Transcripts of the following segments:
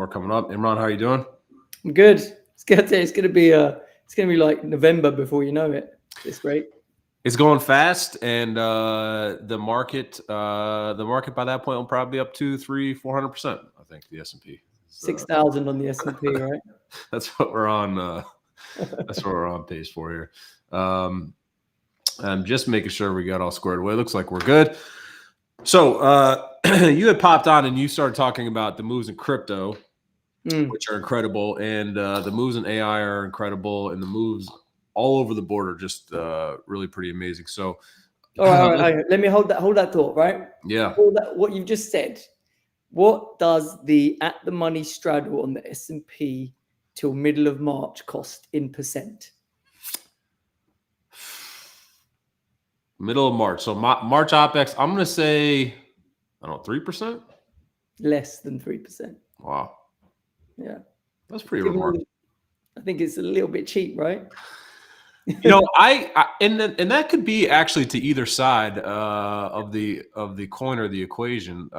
Or coming up. Imran, how are you doing? I'm good. It's gonna be like November before you know it. This rate. It's going fast, and the market by that point will probably be up 2, 3, 400%. I think the S&P. 6,000 on the S&P, right? That's what we're on. That's what we're on pace for here. I'm just making sure we got all squared away. Looks like we're good. So you had popped on and you started talking about the moves in crypto, which are incredible, and the moves in AI are incredible, and the moves all over the board are just really pretty amazing. So, all right. Let me hold that thought, right? Yeah. What you've just said. What does the at the money straddle on the S&P till middle of March cost in percent? Middle of March. So March OPEX, I'm going to say, I don't know, 3%? Less than 3%. Wow. Yeah. That's pretty remarkable. I think it's a little bit cheap, right? And that could be actually to either side of the coin or the equation.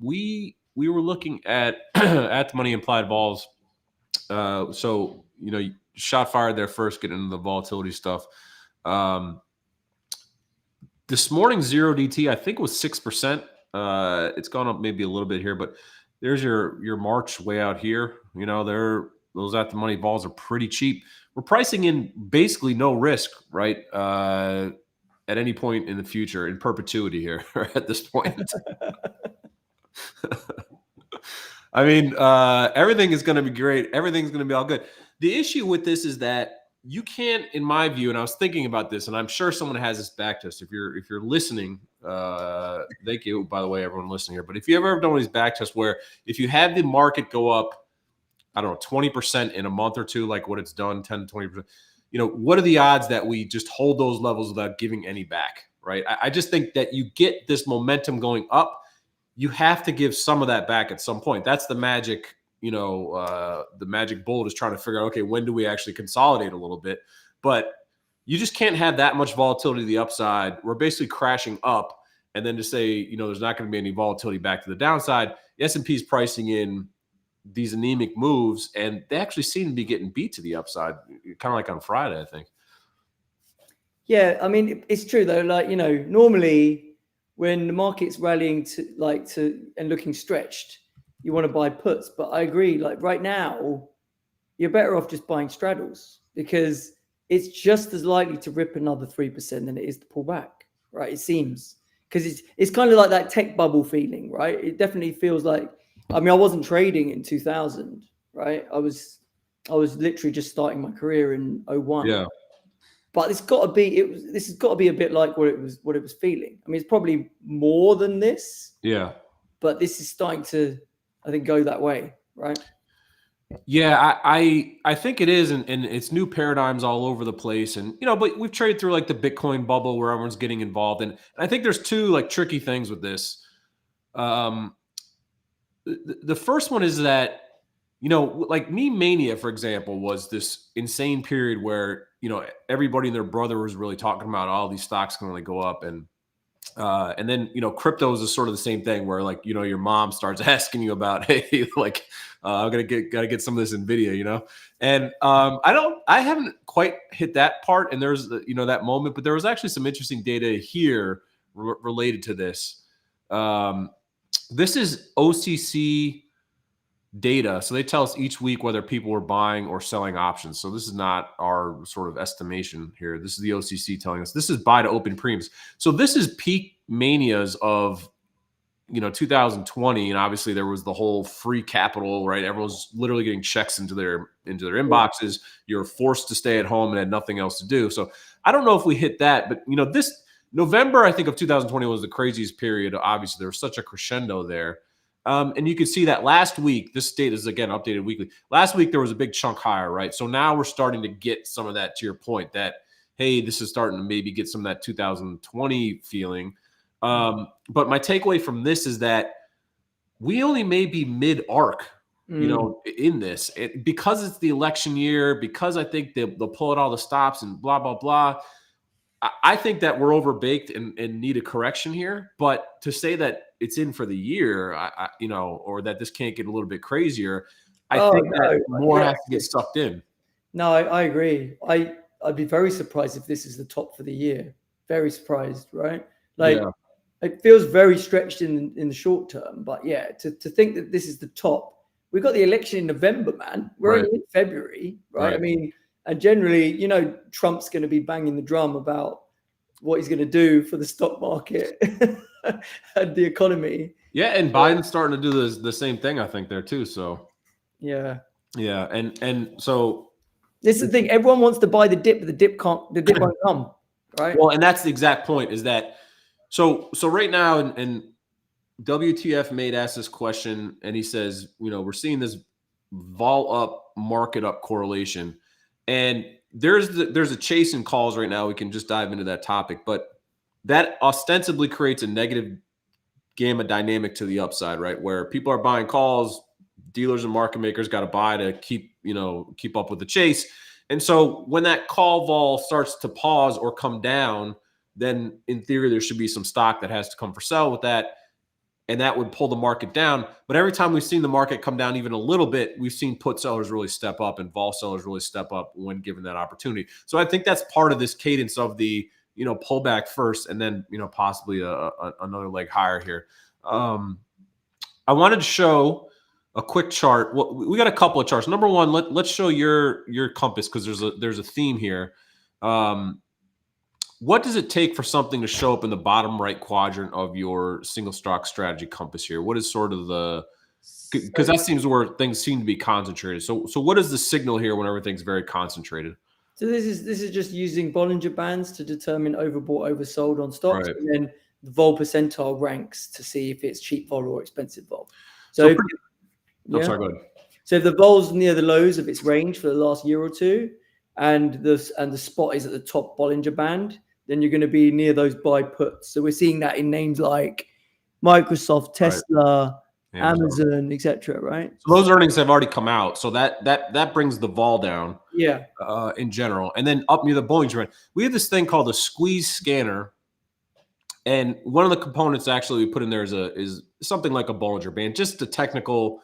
We were looking at at the money implied vols. So shot fired there first, getting into the volatility stuff. This morning 0DT I think was 6%. It's gone up maybe a little bit here, but there's your March way out here. Those at the money vols are pretty cheap. We're pricing in basically no risk, right? At any point in the future, in perpetuity here at this point. I mean, everything is going to be great. Everything's going to be all good. The issue with this is that you can't, in my view, and I was thinking about this, and I'm sure someone has this back test. If you're listening, thank you, by the way, everyone listening here. But if you ever done one of these back tests where if you have the market go up, I don't know, 20% in a month or two, like what it's done, 10 to 20%, what are the odds that we just hold those levels without giving any back, right? I just think that you get this momentum going up. You have to give some of that back at some point. That's the magic, the magic bullet is trying to figure out, okay, when do we actually consolidate a little bit? But you just can't have that much volatility to the upside. We're basically crashing up. And then to say, there's not going to be any volatility back to the downside, the S&P is pricing in these anemic moves, and they actually seem to be getting beat to the upside, kind of like on Friday, I think. Yeah, I mean, it's true though. Like, normally when the market's rallying and looking stretched, you want to buy puts. But I agree, like right now, you're better off just buying straddles because it's just as likely to rip another 3% than it is to pull back, right? It seems, because it's kind of like that tech bubble feeling, right? It definitely feels like, I mean, I wasn't trading in 2000, right? I was literally just starting my career in 01. Yeah. But this has got to be a bit like what it was feeling. I mean, it's probably more than this. Yeah. But this is starting to, I think, go that way, right? Yeah, I think it is, and it's new paradigms all over the place, and but we've traded through like the Bitcoin bubble where everyone's getting involved, and I think there's two like tricky things with this. The first one is that, like meme mania, for example, was this insane period where, everybody and their brother was really talking about all these stocks can only go up. And then, crypto is sort of the same thing where like, your mom starts asking you about, hey, like, I'm gotta get some of this Nvidia, and I haven't quite hit that part. And there's, that moment, but there was actually some interesting data here related to this. This is OCC data. So they tell us each week whether people were buying or selling options. So this is not our sort of estimation here. This is the OCC telling us. This is buy to open premiums. So this is peak manias of, 2020. And obviously there was the whole free capital, right? Everyone's literally getting checks into their inboxes. You're forced to stay at home and had nothing else to do. So I don't know if we hit that, but this November, I think, of 2020 was the craziest period. Obviously, there was such a crescendo there. And you can see that last week, this data is, again, updated weekly. Last week, there was a big chunk higher, right? So now we're starting to get some of that, to your point, that, hey, this is starting to maybe get some of that 2020 feeling. But my takeaway from this is that we only may be mid-arc, in this. Because it's the election year, because I think they'll pull out all the stops and blah, blah, blah. I think that we're overbaked and need a correction here. But to say that it's in for the year, or that this can't get a little bit crazier, I think that more has to get sucked in. No, I agree. I'd be very surprised if this is the top for the year. Very surprised, right? Like it feels very stretched in the short term, but yeah, to think that this is the top. We got the election in November, man. We're only in February, right? I mean, and generally, you know, Trump's going to be banging the drum about what he's going to do for the stock market and the economy. Yeah, and Biden's starting to do the same thing, I think, there too. So yeah, and so this is the thing. Everyone wants to buy the dip, but the dip won't come, right? Well, and that's the exact point. Is that so right now, and WTF made ask this question, and he says, you know, we're seeing this vol up, market up correlation, and there's a chase in calls right now. We can just dive into that topic, but that ostensibly creates a negative gamma dynamic to the upside, right? Where people are buying calls, dealers and market makers got to buy to keep up with the chase. And so when that call vol starts to pause or come down, then in theory, there should be some stock that has to come for sale with that. And that would pull the market down. But every time we've seen the market come down even a little bit, we've seen put sellers really step up and vol sellers really step up when given that opportunity. So I think that's part of this cadence of the, you know, pullback first and then, you know, possibly another leg higher here. I wanted to show a quick chart. Well, we got a couple of charts. Number one, let's show your compass because there's a theme here. What does it take for something to show up in the bottom right quadrant of your single stock strategy compass here? What is sort of the, because that seems where things seem to be concentrated. So what is the signal here when everything's very concentrated? So this is just using Bollinger Bands to determine overbought, oversold on stocks, and then the vol percentile ranks to see if it's cheap vol or expensive vol. So I'm sorry, go ahead. So if the vol's near the lows of its range for the last year or two, and the spot is at the top Bollinger Band, then you're going to be near those buy puts. So we're seeing that in names like Microsoft, Tesla, Amazon, etc. Right? So those earnings have already come out, so that brings the vol down. Yeah. In general, and then up near the Bollinger Band, we have this thing called a squeeze scanner, and one of the components actually we put in there is something like a Bollinger Band, just a technical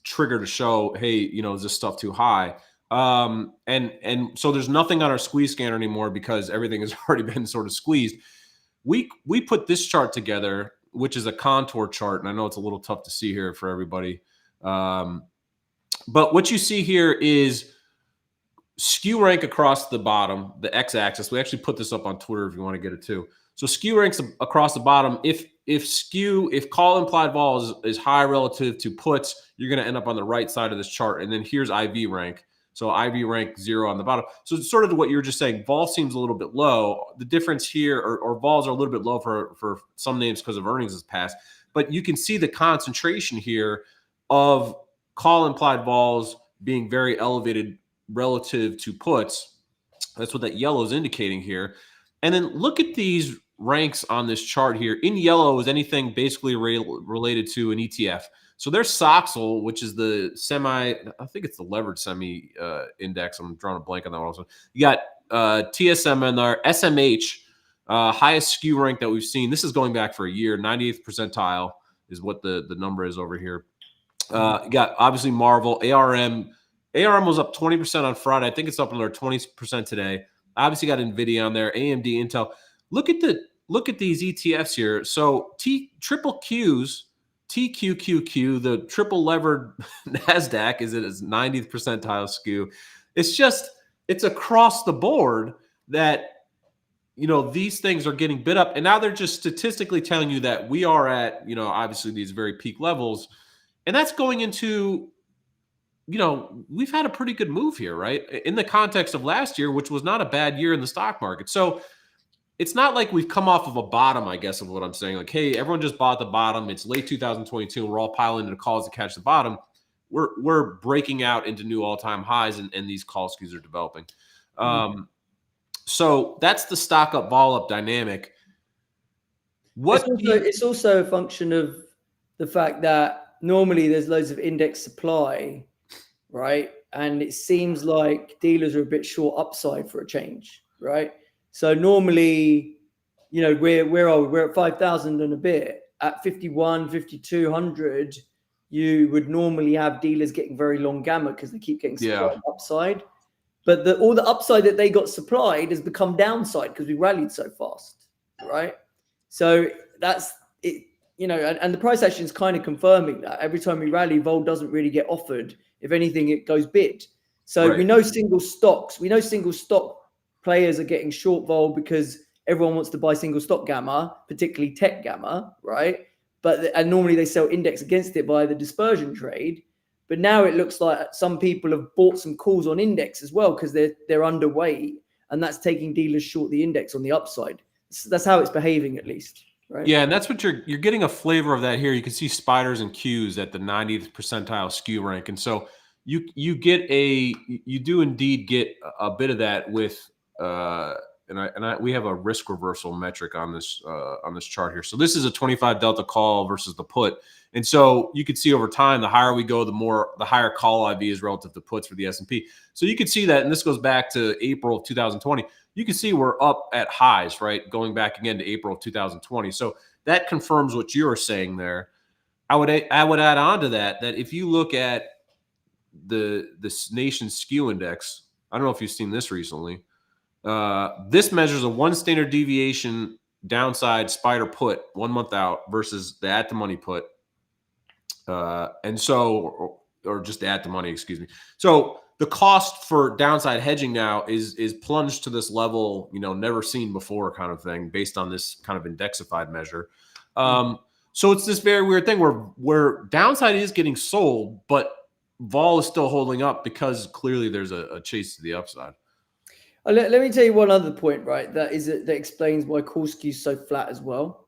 trigger to show, hey, you know, is this stuff too high? And so there's nothing on our squeeze scanner anymore because everything has already been sort of squeezed. We put this chart together, which is a contour chart, and I know it's a little tough to see here for everybody. But what you see here is skew rank across the bottom, the x-axis. We actually put this up on Twitter if you want to get it too. So skew ranks across the bottom. If call implied vol is high relative to puts, you're going to end up on the right side of this chart. And then here's IV rank. So IV rank 0 on the bottom. So it's sort of what you were just saying. Vol seems a little bit low. The difference here, or vols are a little bit low for some names because of earnings this past. But you can see the concentration here of call implied vols being very elevated relative to puts. That's what that yellow is indicating here. And then look at these ranks on this chart here. In yellow is anything basically related to an ETF. So there's Soxel, which is the I think it's the levered semi index. I'm drawing a blank on that one also. You got TSM in there, SMH, highest skew rank that we've seen. This is going back for a year. 98th percentile is what the number is over here. You got obviously Marvel, ARM. ARM was up 20% on Friday. I think it's up another 20% today. Obviously got Nvidia on there, AMD, Intel. Look at these ETFs here. So triple Qs, TQQQ, the triple levered NASDAQ is at its 90th percentile skew. It's across the board that, you know, these things are getting bid up. And now they're just statistically telling you that we are at, you know, obviously these very peak levels. And that's going into, you know, we've had a pretty good move here, right? In the context of last year, which was not a bad year in the stock market. So it's not like we've come off of a bottom, I guess, of what I'm saying. Like, hey, everyone just bought the bottom. It's late 2022, and we're all piling into calls to catch the bottom. We're breaking out into new all-time highs, and these call skews are developing. So that's the stock up, vol up dynamic. It's also a function of the fact that normally there's loads of index supply, right? And it seems like dealers are a bit short upside for a change, right? So normally, you know, where are we? We're at 5,000 and a bit. At 51, 5,200, you would normally have dealers getting very long gamma because they keep getting supplied upside. But all the upside that they got supplied has become downside because we rallied so fast, right? So that's it, you know, and the price action is kind of confirming that every time we rally, vol doesn't really get offered. If anything, it goes bid. So we know single stocks, single stock players are getting short vol because everyone wants to buy single stock gamma, particularly tech gamma, right? And normally they sell index against it via the dispersion trade. But now it looks like some people have bought some calls on index as well because they're underweight, and that's taking dealers short the index on the upside. That's how it's behaving, at least. Right? Yeah, and that's what you're getting a flavor of that here. You can see spiders and Qs at the 90th percentile skew rank, and so you do indeed get a bit of that with we have a risk reversal metric on this chart here. So this is a 25 delta call versus the put. And so you could see over time, the higher we go, the higher call IV is relative to puts for the S&P. So you could see that, and this goes back to April of 2020. You can see we're up at highs, right? Going back again to April of 2020. So that confirms what you were saying there. I would add on to that if you look at this nation's skew index, I don't know if you've seen this recently. This measures a 1 standard deviation downside spider put 1 month out versus the at the money put. And so, or just at the money, excuse me. So the cost for downside hedging now is plunged to this level, never seen before kind of thing, based on this kind of indexified measure. So it's this very weird thing where downside is getting sold, but vol is still holding up because clearly there's a chase to the upside. Let me tell you one other point, right? That explains why call skew is so flat as well.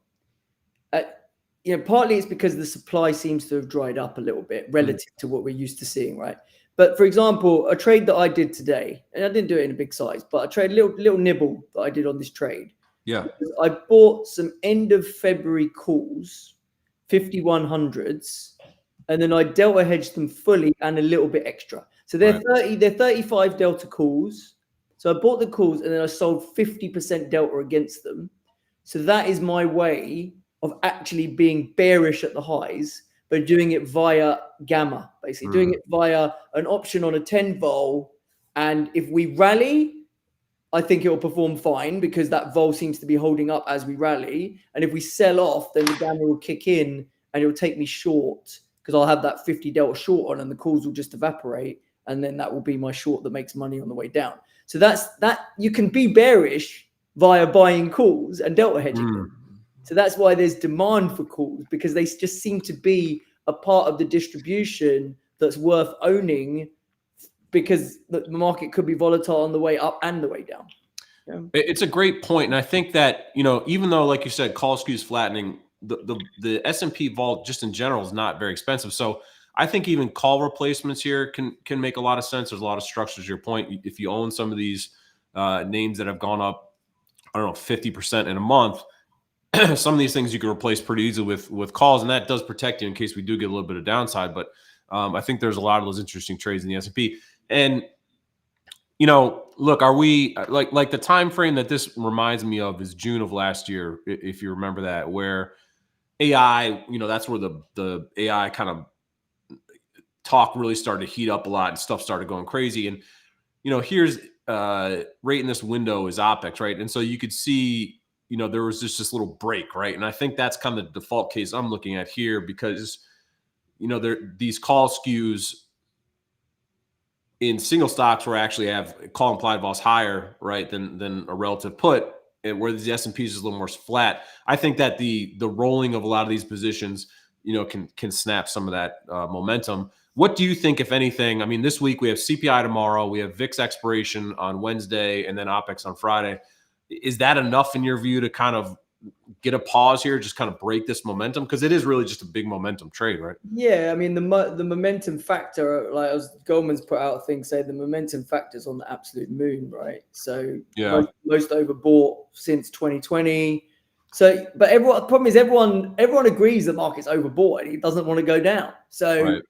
Partly it's because the supply seems to have dried up a little bit relative to what we're used to seeing, right? But for example, a trade that I did today, and I didn't do it in a big size, but I traded a little nibble that I did on this trade. Yeah. I bought some end of February calls, 5100s, and then I delta hedged them fully and a little bit extra. So they're 35 delta calls. So I bought the calls and then I sold 50% delta against them. So that is my way of actually being bearish at the highs, but doing it via gamma, basically doing it via an option on a 10 vol. And if we rally, I think it will perform fine because that vol seems to be holding up as we rally. And if we sell off, then the gamma will kick in and it will take me short because I'll have that 50 delta short on and the calls will just evaporate. And then that will be my short that makes money on the way down. So that's that. You can be bearish via buying calls and delta hedging. So that's why there's demand for calls, because they just seem to be a part of the distribution that's worth owning, because the market could be volatile on the way up and the way down. Yeah. It's a great point. And I think that, even though, like you said, call skew is flattening, the S&P vol just in general is not very expensive. So I think even call replacements here can make a lot of sense. There's a lot of structures to your point. If you own some of these names that have gone up, I don't know, 50% in a month, some of these things you can replace pretty easily with calls, and that does protect you in case we do get a little bit of downside. But I think there's a lot of those interesting trades in the S&P. And look, are we like the time frame that this reminds me of is June of last year, if you remember that, where AI, that's where the AI kind of talk really started to heat up a lot and stuff started going crazy. And here's right in this window is OPEX, right? And so you could see, there was just this little break, right? And I think that's kind of the default case I'm looking at here, because these call skews in single stocks where actually have call implied vols higher, right, than a relative put, and where the S&P is a little more flat. I think that the rolling of a lot of these positions, can snap some of that momentum. What do you think, if anything? I mean, this week we have CPI tomorrow, we have VIX expiration on Wednesday, and then OPEX on Friday. Is that enough in your view to kind of get a pause here, just kind of break this momentum? Because it is really just a big momentum trade, right? Yeah, I mean, the momentum factor, like Goldman's put out a thing saying the momentum factor is on the absolute moon, right? So most overbought since 2020. So, but the problem is everyone agrees the market's overbought and it doesn't want to go down. So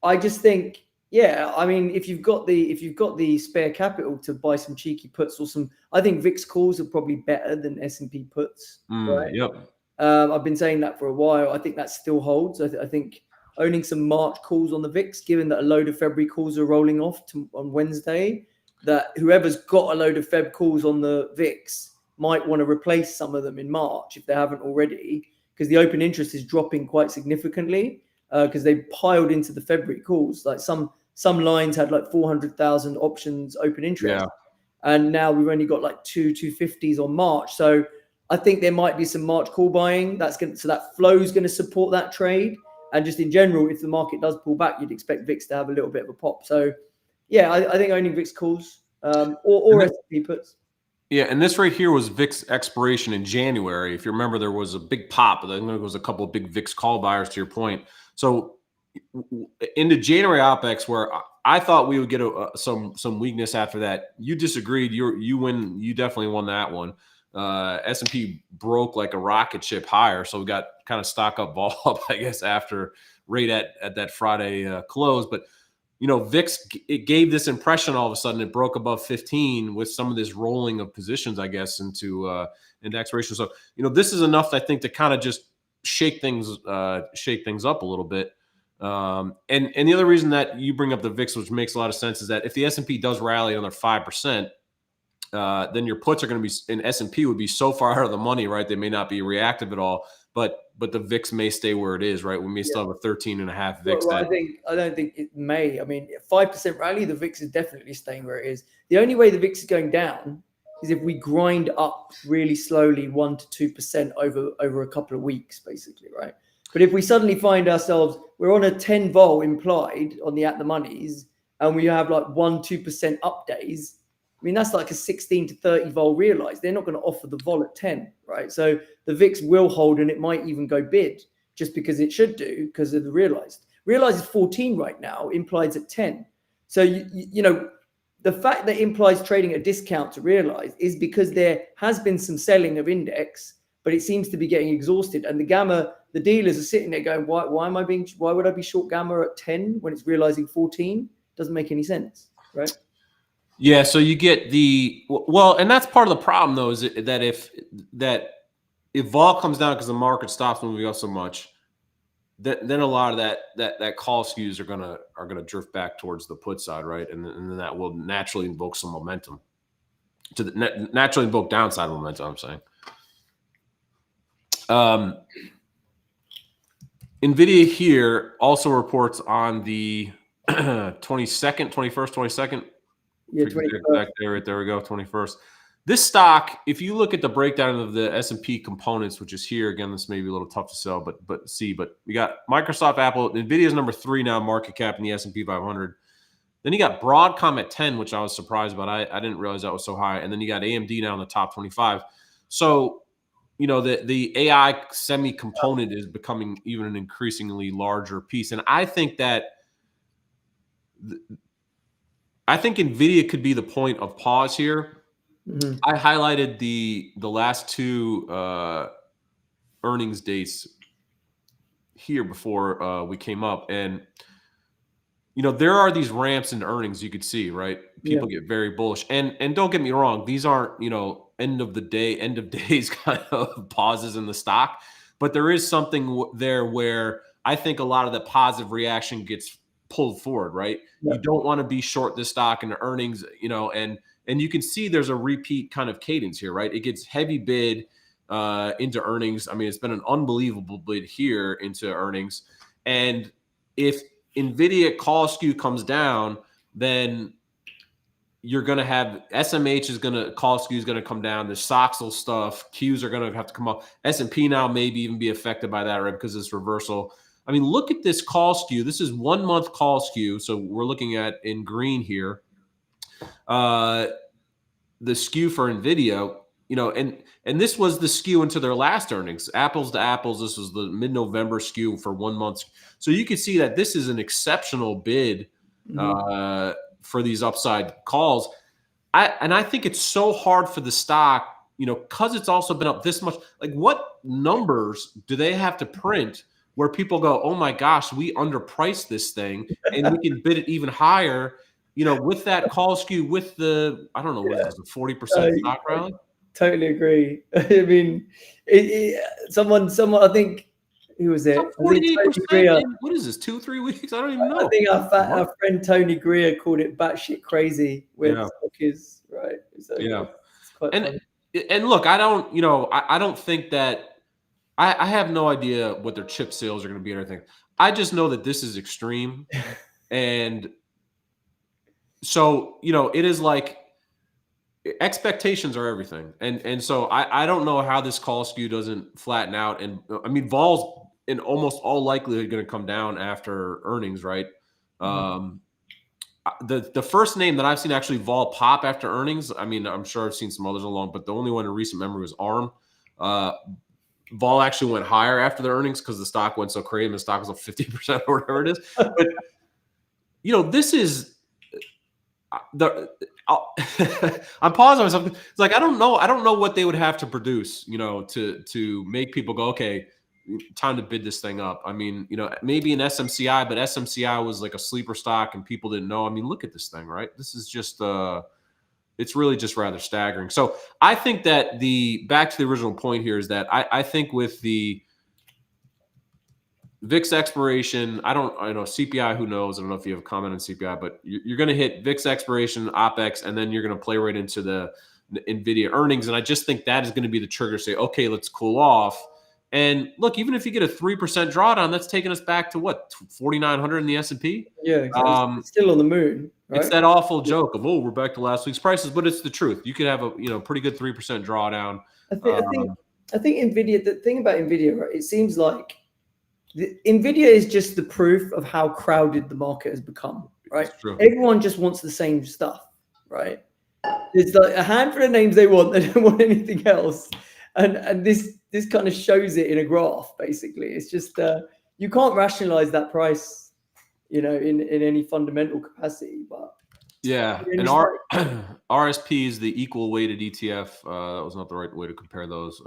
I just think, yeah, I mean, if you've got the spare capital to buy some cheeky puts or I think VIX calls are probably better than S&P puts. Right? Yep. I've been saying that for a while. I think that still holds. I think owning some March calls on the VIX, given that a load of February calls are rolling off on Wednesday, that whoever's got a load of Feb calls on the VIX might want to replace some of them in March if they haven't already, because the open interest is dropping quite significantly because they piled into the February calls. Like some lines had like 400,000 options open interest. Yeah. And now we've only got like 250s on March. So I think there might be some March call buying. So that flow is going to support that trade. And just in general, if the market does pull back, you'd expect VIX to have a little bit of a pop. So yeah, I think owning VIX calls or S&P puts. Yeah, and this right here was VIX expiration in January. If you remember, there was a big pop. I think there was a couple of big VIX call buyers, to your point. So into January OPEX, where I thought we would get some weakness after that. You disagreed. You win. You definitely won that one. S&P broke like a rocket ship higher, so we got kind of stock up, ball up, I guess, after right at that Friday close. But VIX, it gave this impression all of a sudden it broke above 15 with some of this rolling of positions, I guess, into expiration. So this is enough, I think, to kind of just shake things up a little bit. And the other reason that you bring up the VIX, which makes a lot of sense, is that if the S&P does rally another 5%, then your puts are going to be in S&P would be so far out of the money, right? They may not be reactive at all, but the VIX may stay where it is, right? We may still have a 13.5 VIX. Well, I don't think it may. I mean, 5% rally, the VIX is definitely staying where it is. The only way the VIX is going down is if we grind up really slowly 1 to 2% over a couple of weeks, basically, right? But if we suddenly find ourselves, we're on a 10 vol implied on the at the monies, and we have like 1-2% up days, I mean, that's like a 16 to 30 vol realized. They're not going to offer the vol at 10, right? So the VIX will hold, and it might even go bid just because it should do because of the realized. Realized is 14 right now, implied at 10. So, the fact that implies trading at a discount to realized is because there has been some selling of index, but it seems to be getting exhausted. And the dealers are sitting there going, why would I be short gamma at 10 when it's realizing 14? Doesn't make any sense, right? Yeah, so you get and that's part of the problem though, is that if vol comes down because the market stops moving up so much, then a lot of that call skews are gonna drift back towards the put side, right? And then that will naturally invoke some momentum naturally invoke downside momentum, I'm saying. Nvidia here also reports on the 22nd. Yeah, back there, right there we go, 21st. This stock, if you look at the breakdown of the S&P components, which is here again, this may be a little tough to sell, but we got Microsoft, Apple, Nvidia's number 3 now, market cap in the S&P 500. Then you got Broadcom at 10, which I was surprised about. I didn't realize that was so high. And then you got AMD now in the top 25. So the AI semi component is becoming even an increasingly larger piece, and I think that. I think Nvidia could be the point of pause here. Mm-hmm. I highlighted the last 2 earnings dates here before we came up, and there are these ramps in earnings you could see, right? People get very bullish, and don't get me wrong, these aren't end of days kind of pauses in the stock, but there is something there where I think a lot of the positive reaction gets pulled forward, right? Yeah. You don't want to be short this stock in the earnings, and you can see there's a repeat kind of cadence here, right? It gets heavy bid into earnings. I mean, it's been an unbelievable bid here into earnings. And if Nvidia call skew comes down, then you're going to have SMH call skew is going to come down. The Soxel stuff, Qs are going to have to come up. S&P now maybe even be affected by that, right? Because it's reversal. I mean, look at this call skew. This is 1 month call skew. So we're looking at in green here, the skew for Nvidia, and this was the skew into their last earnings, apples to apples. This was the mid-November skew for 1 month. So you can see that this is an exceptional bid for these upside calls. I think it's so hard for the stock, because it's also been up this much. Like, what numbers do they have to print where people go, oh my gosh, we underpriced this thing and we can bid it even higher, with that call skew, with the, I don't know, what is this, a 40% stock rally? Totally agree. I mean, someone, I think who was it? Up I think Tony 48% Greer. in, what is this, 2-3 weeks? I don't even know. I think our friend Tony Greer called it batshit crazy where the stock is, right? So Yeah. it's quite funny. And look, I don't, you know, I don't think that I have no idea what their chip sales are going to be or anything. I just know that this is extreme. And so, you know, it is like expectations are everything. And so I don't know how this call skew doesn't flatten out. And I mean, Vol's in almost all likelihood going to come down after earnings, right? The first name that I've seen actually vol pop after earnings, I mean, I'm sure I've seen some others along, but the only one in recent memory was ARM. Vol actually went higher after the earnings because the stock went so crazy. The stock was up 50% or whatever it is. But you know, this is I'm pausing myself. It's like I don't know what they would have to produce, you know, to make people go, okay, time to bid this thing up. I mean, you know, maybe an SMCI, but SMCI was like a sleeper stock and people didn't know. I mean, look at this thing, right? This is just it's really just rather staggering. So I think that back to the original point here is that I think with the VIX expiration, I know CPI, who knows? I don't know if you have a comment on CPI, but you're going to hit VIX expiration, OPEX, and then you're going to play right into the Nvidia earnings. And I just think that is going to be the trigger to say, okay, let's cool off. And look, even if you get a 3% drawdown, that's taking us back to what, 4,900 in the S&P? Yeah, exactly. It's still on the moon. Right? It's that awful joke of, oh, we're back to last week's prices, but it's the truth. You could have a pretty good 3% drawdown. I think Nvidia. The thing about Nvidia, right? It seems like Nvidia is just the proof of how crowded the market has become. Right? Everyone just wants the same stuff. Right? There's like a handful of names they want. They don't want anything else. And this kind of shows it in a graph. Basically, it's just you can't rationalize that price, you know, in any fundamental capacity. But yeah, and RSP is the equal weighted ETF. That was not the right way to compare those.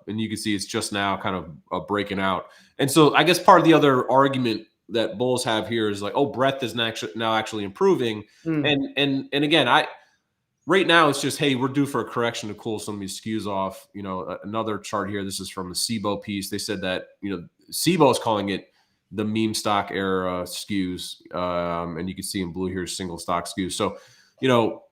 And you can see it's just now kind of breaking out. And so I guess part of the other argument that bulls have here is like, oh, breadth is now actually improving. And again, right now it's just, hey, we're due for a correction to cool some of these skews off. You know, another chart here. This is from the SIBO piece. They said that, you know, SIBO is calling it the meme stock era skews. And you can see in blue here, single stock skews. So, you know,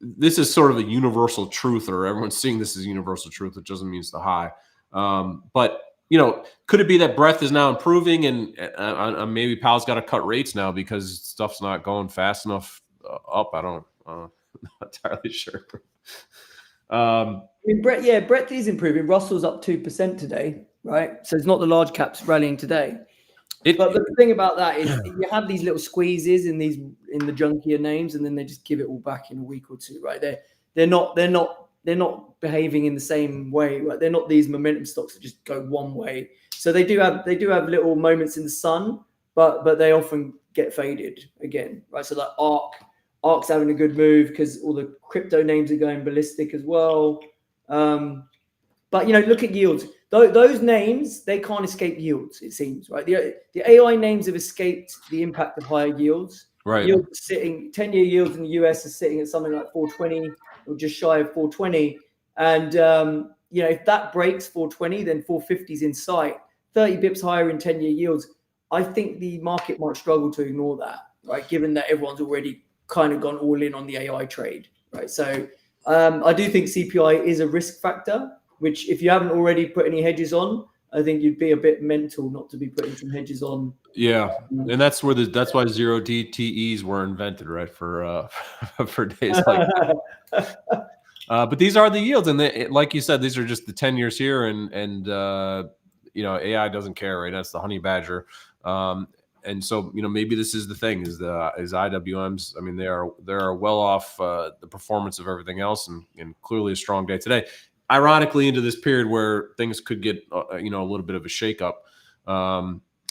this is sort of a universal truth, or everyone's seeing this as universal truth, which doesn't mean it's the high. But, you know, could it be that breadth is now improving and maybe Powell's got to cut rates now because stuff's not going fast enough up? I don't not entirely sure. I mean, breadth is improving. Russell's up 2% today, right? So it's not the large caps rallying today. But the thing about that is you have these little squeezes in the junkier names, and then they just give it all back in a week or two, right? They're not behaving in the same way, right? They're not these momentum stocks that just go one way. So they do have little moments in the sun, but they often get faded again, right? So like ARK's having a good move because all the crypto names are going ballistic as well. But, you know, look at yields. Those names, they can't escape yields, it seems, right? The AI names have escaped the impact of higher yields. Right. Yields sitting, 10-year yields in the US are sitting at something like 420 or just shy of 420. And, you know, if that breaks 420, then 450 is in sight. 30 bips higher in 10-year yields. I think the market might struggle to ignore that, right? Given that everyone's already kind of gone all in on the AI trade, right? So I do think CPI is a risk factor, which if you haven't already put any hedges on, I think you'd be a bit mental not to be putting some hedges on. Yeah, and that's why 0DTEs were invented, right? For days like that. But these are the yields, and like you said, these are just the 10 years here, and you know, AI doesn't care, right? That's the honey badger. And so, you know, maybe this is the thing: is IWMs. I mean, they are well off the performance of everything else, and clearly a strong day today. Ironically, into this period where things could get you know, a little bit of a shakeup.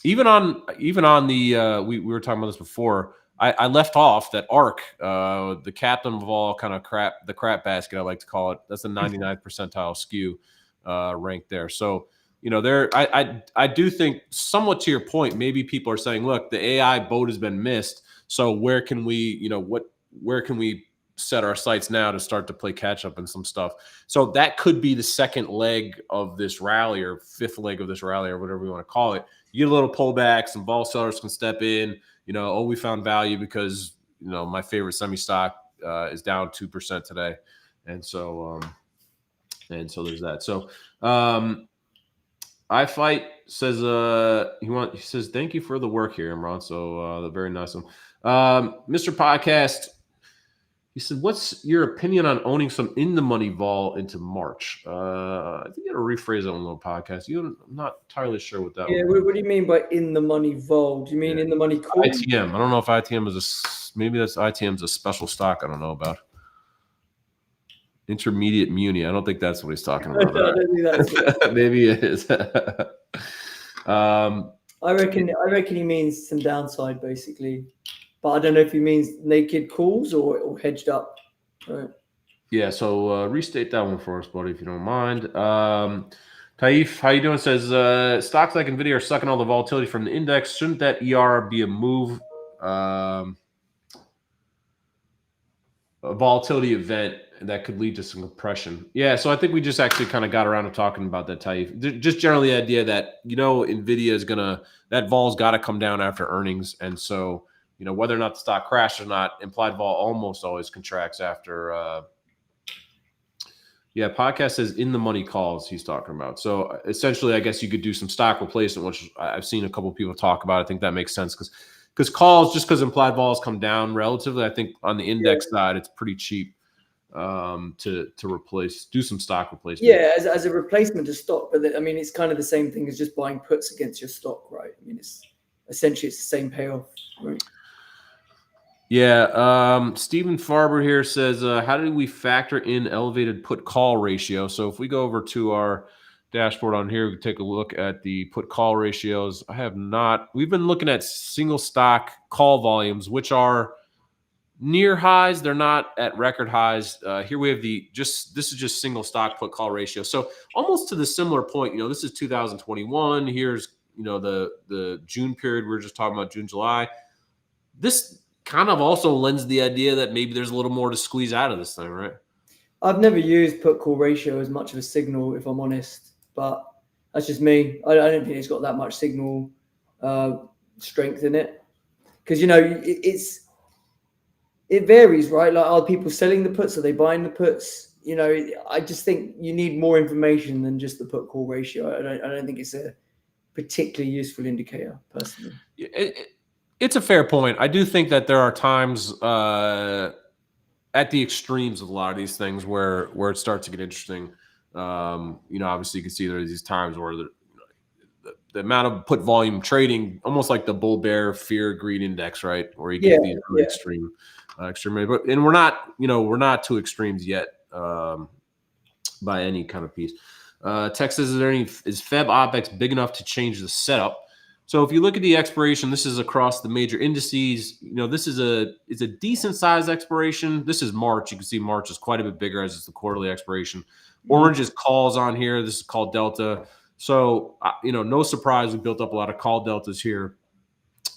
Even on the we were talking about this before. I left off that ARK, the captain of all kind of crap, the crap basket, I like to call it. That's the 99th percentile skew ranked there. So, you know, I do think, somewhat to your point, maybe people are saying, look, the AI boat has been missed. So where can we set our sights now to start to play catch up and some stuff. So that could be the second leg of this rally or fifth leg of this rally or whatever you want to call it. You get a little pullback, some vol sellers can step in, we found value because, my favorite semi stock is down 2% today. And so there's that. So, I Fight says he says thank you for the work here, Imran. So the very nice one. Mr. Podcast, he said, what's your opinion on owning some in the money vol into March? I think you got to rephrase that on the podcast. I'm not entirely sure what that. Yeah, what do you mean by in the money vol? Do you mean in the money call? ITM. I don't know if ITM is maybe that's ITM's a special stock. I don't know about. Intermediate muni. I don't think that's what he's talking about. Right? Maybe it is. I reckon he means some downside basically, but I don't know if he means naked calls or hedged up. Right. Yeah. So restate that one for us, buddy, if you don't mind. Taif, how you doing? Says stocks like Nvidia are sucking all the volatility from the index. Shouldn't that ER be a move? A volatility event that could lead to some compression. Yeah, so I think we just actually kind of got around to talking about that, Taif. Just generally the idea that, Nvidia is that vol's got to come down after earnings. And so, whether or not the stock crashes or not, implied vol almost always contracts after. Podcast says in the money calls he's talking about. So essentially, I guess you could do some stock replacement, which I've seen a couple of people talk about. I think that makes sense because calls, just because implied vols come down relatively, I think on the index side, it's pretty cheap to do some stock replacement. Yeah, as a replacement to stock, but it's kind of the same thing as just buying puts against your stock, right? It's essentially the same payoff, right? Yeah. Stephen Farber here says, how do we factor in elevated put call ratio? So if we go over to our dashboard on here, we can take a look at the put call ratios. We've been looking at single stock call volumes, which are near highs. They're not at record highs. Here we have this is just single stock put call ratio. So almost to the similar point, this is 2021. Here's, the June period. We were just talking about June, July. This kind of also lends the idea that maybe there's a little more to squeeze out of this thing, right? I've never used put call ratio as much of a signal, if I'm honest, but that's just me. I don't think it's got that much signal strength in it because, it varies, right? Like, are people selling the puts? Are they buying the puts? I just think you need more information than just the put call ratio. I don't think it's a particularly useful indicator, personally. It's a fair point. I do think that there are times at the extremes of a lot of these things where it starts to get interesting. Obviously you can see there are these times where the amount of put volume trading, almost like the bull bear fear greed index, right? Where you get these really extreme, but we're not to extremes yet by any kind of piece. Text says, is Feb OPEX big enough to change the setup? So if you look at the expiration, this is across the major indices. This is it's a decent size expiration. This is March. You can see March is quite a bit bigger as it's the quarterly expiration. Orange is calls on here. This is called delta. So, no surprise, we built up a lot of call deltas here.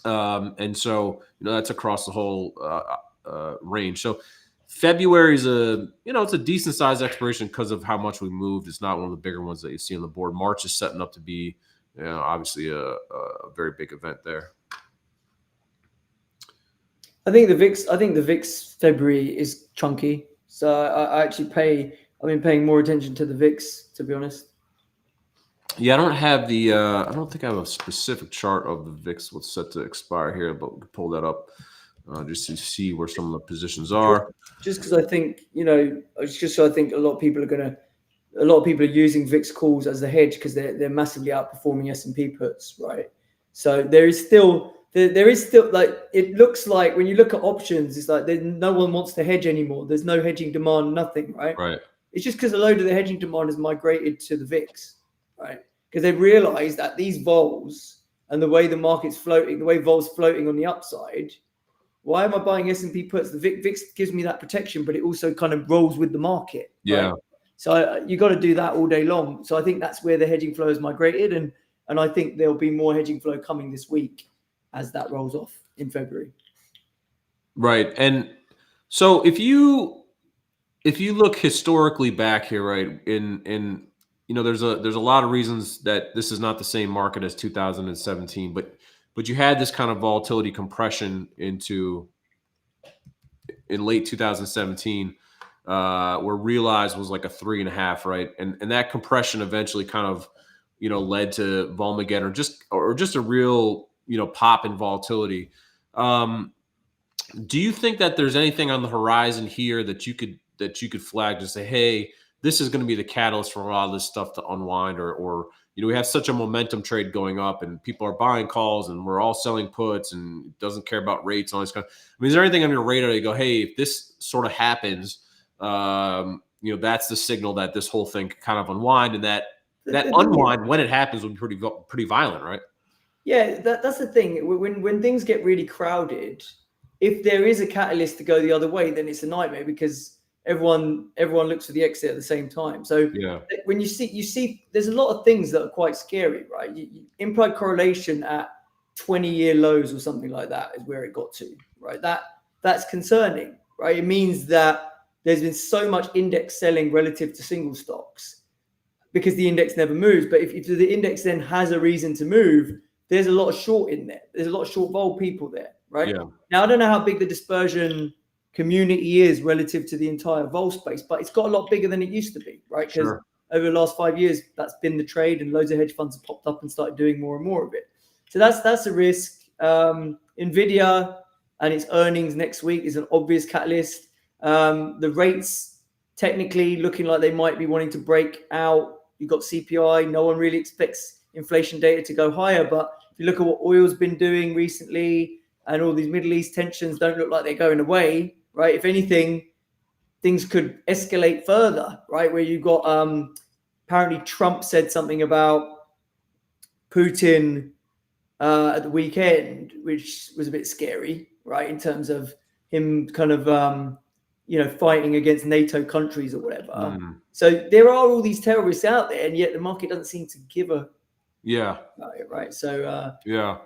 And so, that's across the whole range. So February is it's a decent size expiration because of how much we moved. It's not one of the bigger ones that you see on the board. March is setting up to be, obviously a very big event there. I think the VIX February is chunky. So I've been paying more attention to the VIX, to be honest. Yeah, I don't have I don't think I have a specific chart of the VIX what's set to expire here, but we can pull that up just to see where some of the positions are. Just because I think, I think a lot of people are using VIX calls as a hedge because they're massively outperforming S&P puts, right? So there is still like, it looks like when you look at options, it's like no one wants to hedge anymore. There's no hedging demand, nothing, right? Right. It's just because a load of the hedging demand has migrated to the VIX, right? Because they've realized that these vols and the way the market's floating, the way vols floating on the upside, why am I buying S&P puts? The VIX gives me that protection, but it also kind of rolls with the market. Yeah. Right? So you got to do that all day long. So I think that's where the hedging flow has migrated. And I think there'll be more hedging flow coming this week as that rolls off in February. Right. And So if you look historically back here, right, in there's a lot of reasons that this is not the same market as 2017, but you had this kind of volatility compression in late 2017, where realized was like a 3.5, right, and that compression eventually kind of led to Volmageddon or just a real pop in volatility. Do you think that there's anything on the horizon here that you could flag to say, hey, this is going to be the catalyst for a lot of this stuff to unwind, or we have such a momentum trade going up and people are buying calls and we're all selling puts and it doesn't care about rates and all this kind of. I mean, is there anything on your radar that you go, hey, if this sort of happens, that's the signal that this whole thing could kind of unwind, and that unwind when it happens will be pretty violent, right? Yeah, that's the thing. When things get really crowded, if there is a catalyst to go the other way, then it's a nightmare because everyone looks for the exit at the same time. So Yeah. when you see there's a lot of things that are quite scary, right? Implied correlation at 20-year lows or something like that is where it got to, right? That's concerning, right? It means that there's been so much index selling relative to single stocks because the index never moves. But if the index then has a reason to move, there's a lot of short in there. There's a lot of short vol people there, right? Yeah. Now, I don't know how big the dispersion community is relative to the entire vol space, but it's got a lot bigger than it used to be, right? Because over the last 5 years, that's been the trade, and loads of hedge funds have popped up and started doing more and more of it. So that's a risk. Nvidia and its earnings next week is an obvious catalyst. The rates technically looking like they might be wanting to break out. You've got CPI. No one really expects inflation data to go higher, but if you look at what oil's been doing recently and all these Middle East tensions don't look like they're going away, right? If anything, things could escalate further, right? Where you got apparently Trump said something about Putin at the weekend, which was a bit scary, right? In terms of him kind of fighting against NATO countries or whatever. So there are all these terrorists out there, and yet the market doesn't seem to give a about it, right? So yeah,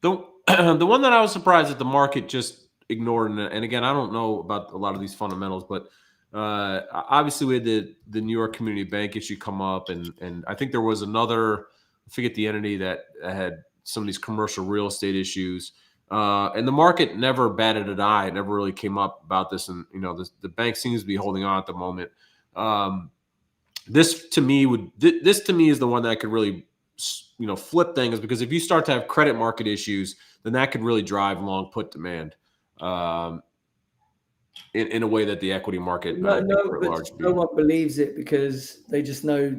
the the one that I was surprised that the market just ignored, and again, I don't know about a lot of these fundamentals, but obviously we had the New York Community Bank issue come up, and I think there was another, I forget the entity that had some of these commercial real estate issues, and the market never batted an eye. It never really came up about this, and the bank seems to be holding on at the moment. This to me is the one that could really flip things, because if you start to have credit market issues, then that could really drive long put demand in a way that the equity market no one believes it because they just know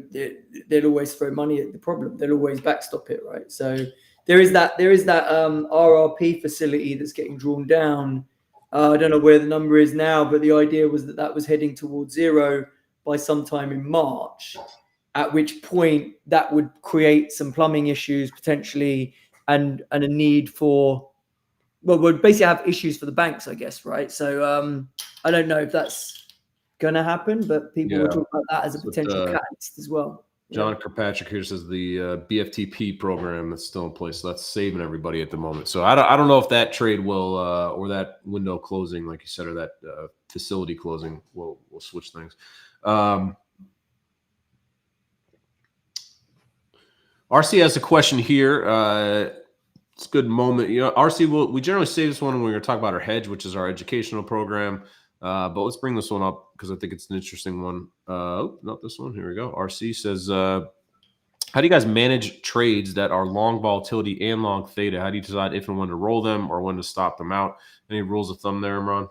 they'll always throw money at the problem. They'll always backstop it, right? So there is that RRP facility that's getting drawn down. I don't know where the number is now, but the idea was that was heading towards zero by sometime in March, at which point that would create some plumbing issues potentially and a need for, well, we'd basically have issues for the banks, I guess, right? So I don't know if that's going to happen, but people will talk about that as a potential catalyst as well. John Kirkpatrick here says the BFTP program that's still in place, so that's saving everybody at the moment. So I don't know if that trade will or that window closing, like you said, or that facility closing will switch things. RC has a question here. It's a good moment. RC, we generally save this one when we're going to talk about our hedge, which is our educational program. But let's bring this one up because I think it's an interesting one. Not this one. Here we go. RC says, how do you guys manage trades that are long volatility and long theta? How do you decide if and when to roll them or when to stop them out? Any rules of thumb there, Imran?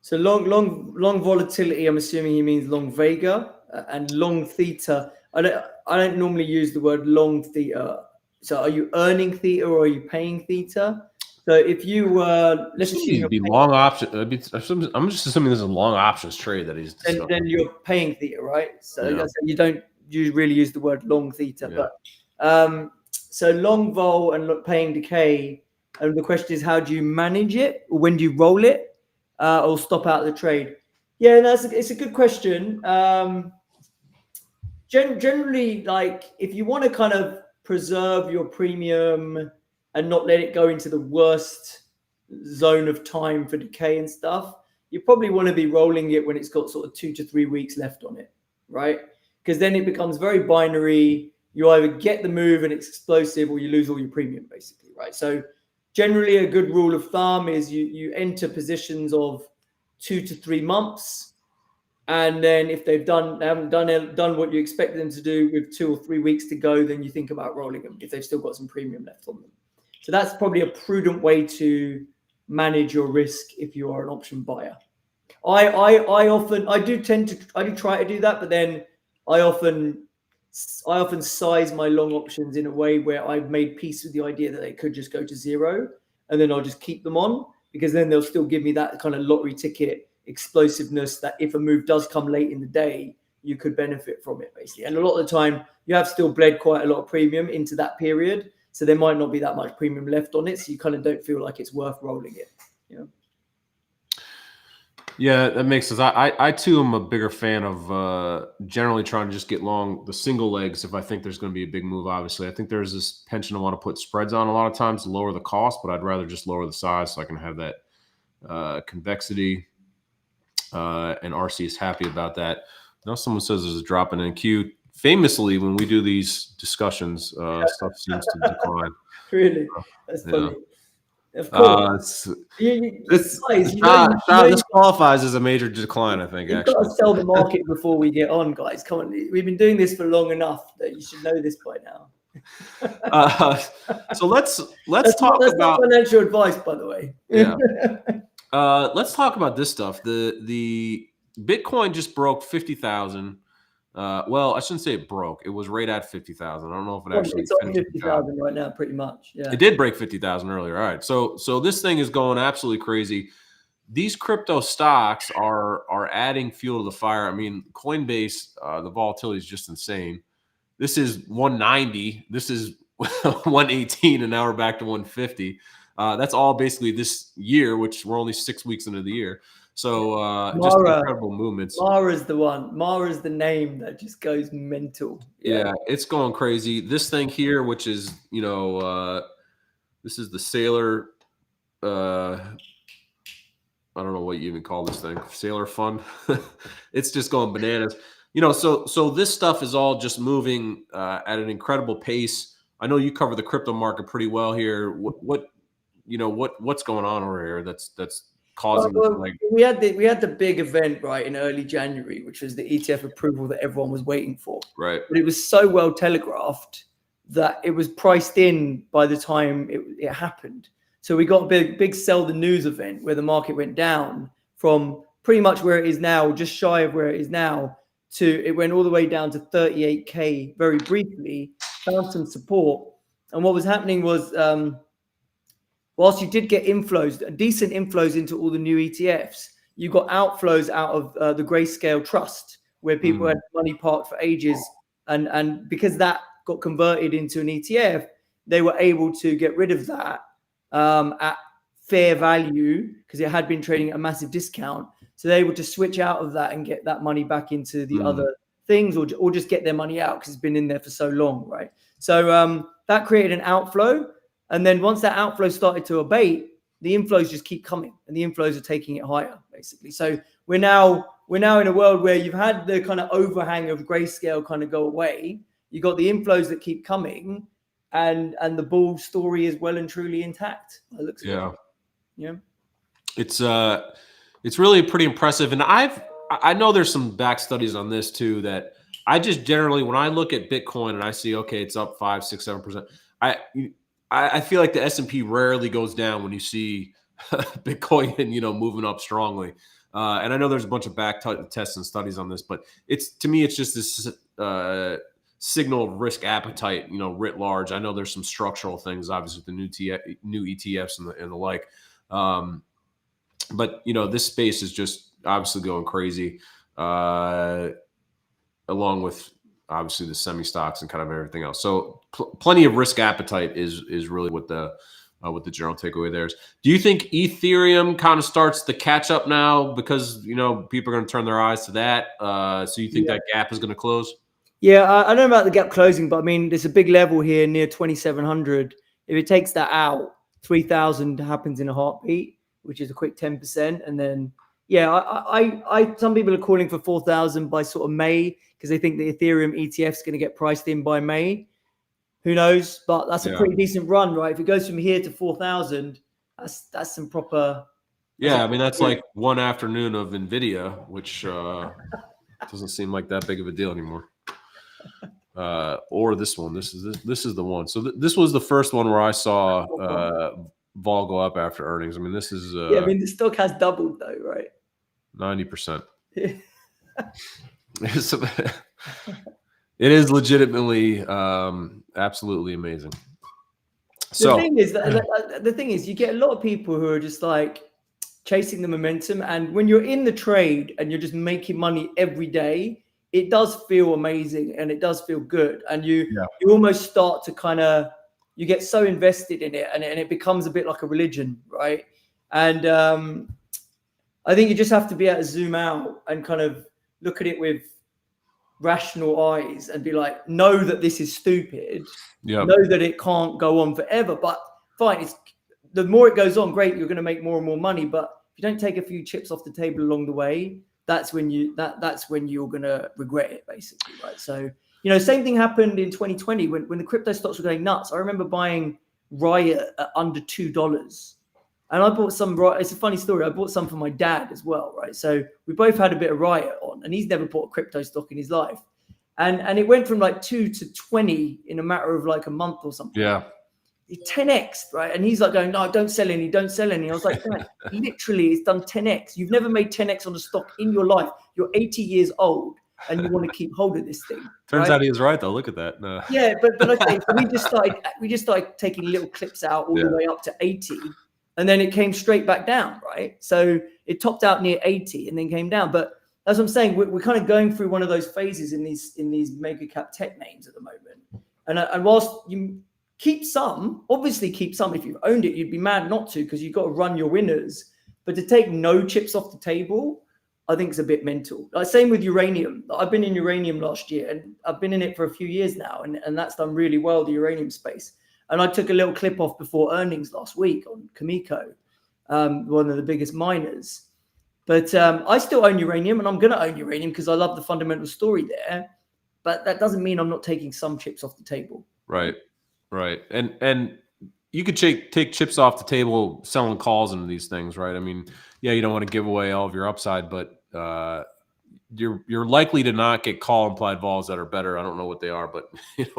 So long volatility, I'm assuming he means long vega, and long theta. I don't normally use the word long theta. So are you earning theta or are you paying theta? So if you let's assume you'd be long option. I'm just assuming there's a long options trade that he's discussing. Then you're paying theta, right? So you don't really use the word long theta, but so long vol and paying decay. And the question is, how do you manage it, or when do you roll it, or stop out the trade? Yeah, it's a good question. Generally, like if you want to kind of preserve your premium and not let it go into the worst zone of time for decay and stuff, you probably want to be rolling it when it's got sort of 2 to 3 weeks left on it, right? Because then it becomes very binary. You either get the move and it's explosive, or you lose all your premium, basically, right? So generally, a good rule of thumb is you enter positions of 2 to 3 months, and then if they haven't done what you expect them to do with 2 or 3 weeks to go, then you think about rolling them if they've still got some premium left on them. So that's probably a prudent way to manage your risk if you are an option buyer. I do try to do that, but then I often size my long options in a way where I've made peace with the idea that they could just go to zero, and then I'll just keep them on, because then they'll still give me that kind of lottery ticket explosiveness that if a move does come late in the day, you could benefit from it, basically. And a lot of the time, you have still bled quite a lot of premium into that period, so there might not be that much premium left on it, so you kind of don't feel like it's worth rolling it, you know? Yeah, that makes sense. I too am a bigger fan of generally trying to just get long the single legs if I think there's going to be a big move. Obviously, I think there's this penchant to want to put spreads on a lot of times to lower the cost, but I'd rather just lower the size so I can have that convexity. And RC is happy about that. Now someone says there's a drop in Q. Famously, when we do these discussions, stuff seems to decline. Really? That's funny. Yeah. Of course. This qualifies as a major decline, I think. You've got to sell the market before we get on, guys. Come on, we've been doing this for long enough that you should know this by now. So let's talk about financial advice, by the way. Yeah. Let's talk about this stuff. The Bitcoin just broke 50,000. Well, I shouldn't say it broke. It was right at 50,000. I don't know if it actually. It's on 50,000 right now, pretty much. Yeah. It did break 50,000 earlier. All right. So this thing is going absolutely crazy. These crypto stocks are adding fuel to the fire. I mean, Coinbase, the volatility is just insane. This is 190. This is 118, and now we're back to 150. That's all basically this year, which we're only 6 weeks into the year. So just incredible movements. Mara's the one. Mara's the name that just goes mental. Yeah, it's going crazy. This thing here, which is, this is the Sailor. I don't know what you even call this thing. Sailor Fund. It's just going bananas. So this stuff is all just moving at an incredible pace. I know you cover the crypto market pretty well here. What's going on over here that's causing we had the big event right in early January, which was the ETF approval that everyone was waiting for. Right. But it was so well telegraphed that it was priced in by the time it happened. So we got a big sell the news event where the market went down from pretty much where it is now, just shy of where it is now, to it went all the way down to 38K very briefly, found some support. And what was happening was, whilst you did get decent inflows into all the new ETFs, you got outflows out of the Grayscale Trust, where people had money parked for ages. And because that got converted into an ETF, they were able to get rid of that at fair value because it had been trading at a massive discount. So they were to switch out of that and get that money back into the other things, or just get their money out because it's been in there for so long, right? So that created an outflow. And then once that outflow started to abate, the inflows just keep coming, and the inflows are taking it higher, basically. So we're now in a world where you've had the kind of overhang of Grayscale kind of go away. You got the inflows that keep coming, and the bull story is well and truly intact. It looks good. Yeah. It's really pretty impressive, and I know there's some back studies on this too. That I just generally, when I look at Bitcoin and I see it's up 5, 6, 7%, I feel like the S&P rarely goes down when you see Bitcoin moving up strongly. And I know there's a bunch of back tests and studies on this, but to me it's just this signal of risk appetite, writ large. I know there's some structural things, obviously, with the new ETFs and the like. But this space is just obviously going crazy, along with obviously the semi stocks and kind of everything else. So plenty of risk appetite is really what the general takeaway there is. Do you think Ethereum kind of starts the catch up now because people are going to turn their eyes to that? So you think that gap is going to close? Yeah, I don't know about the gap closing, but I mean, there's a big level here near 2,700. If it takes that out, 3,000 happens in a heartbeat, which is a quick 10%. And then, yeah, I some people are calling for 4,000 by sort of May because they think the Ethereum ETF is going to get priced in by May. Who knows? But that's a pretty decent run, right? If it goes from here to 4,000, that's some proper. Yeah, I mean that's like one afternoon of Nvidia, which doesn't seem like that big of a deal anymore. Or this one. This is the one. So this was the first one where I saw vol go up after earnings. I mean, this is yeah. I mean, the stock has doubled though, right? 90%. It is legitimately absolutely amazing. So the thing is, you get a lot of people who are just like chasing the momentum, and when you're in the trade and you're just making money every day, it does feel amazing and it does feel good, and you almost start to kind of, you get so invested in it, and it becomes a bit like a religion, right? And I think you just have to be able to zoom out and kind of look at it with rational eyes and be like, know that this is stupid, know that it can't go on forever, but fine, it's the more it goes on, great, you're going to make more and more money, but if you don't take a few chips off the table along the way, that's when you're going to regret it, basically, right? So, you know, same thing happened in 2020 when the crypto stocks were going nuts. I remember buying Riot at under $2. And I bought some, it's a funny story, I bought some for my dad as well, right? So we both had a bit of Riot on, and he's never bought a crypto stock in his life. And it went from like 2 to 20 in a matter of like a month or something. Yeah. It 10x, right? And he's like going, no, don't sell any. I was like, literally, it's done 10x. You've never made 10x on a stock in your life. You're 80 years old and you want to keep hold of this thing. Turns out he was right though. Look at that. No. Yeah, but okay, so we just started taking little clips out all the way up to 80. And then it came straight back down, right? So it topped out near 80 and then came down. But as I'm saying, we're kind of going through one of those phases in these mega cap tech names at the moment. And whilst you obviously keep some, if you've owned it, you'd be mad not to, because you've got to run your winners. But to take no chips off the table, I think it's a bit mental. Like, same with uranium. I've been in uranium last year, and I've been in it for a few years now, and that's done really well, the uranium space. And I took a little clip off before earnings last week on Kamiko, one of the biggest miners. But I still own uranium, and I'm going to own uranium because I love the fundamental story there. But that doesn't mean I'm not taking some chips off the table. Right. And you could take chips off the table selling calls into these things, right? I mean, yeah, you don't want to give away all of your upside, but you're likely to not get call implied vols that are better. I don't know what they are, but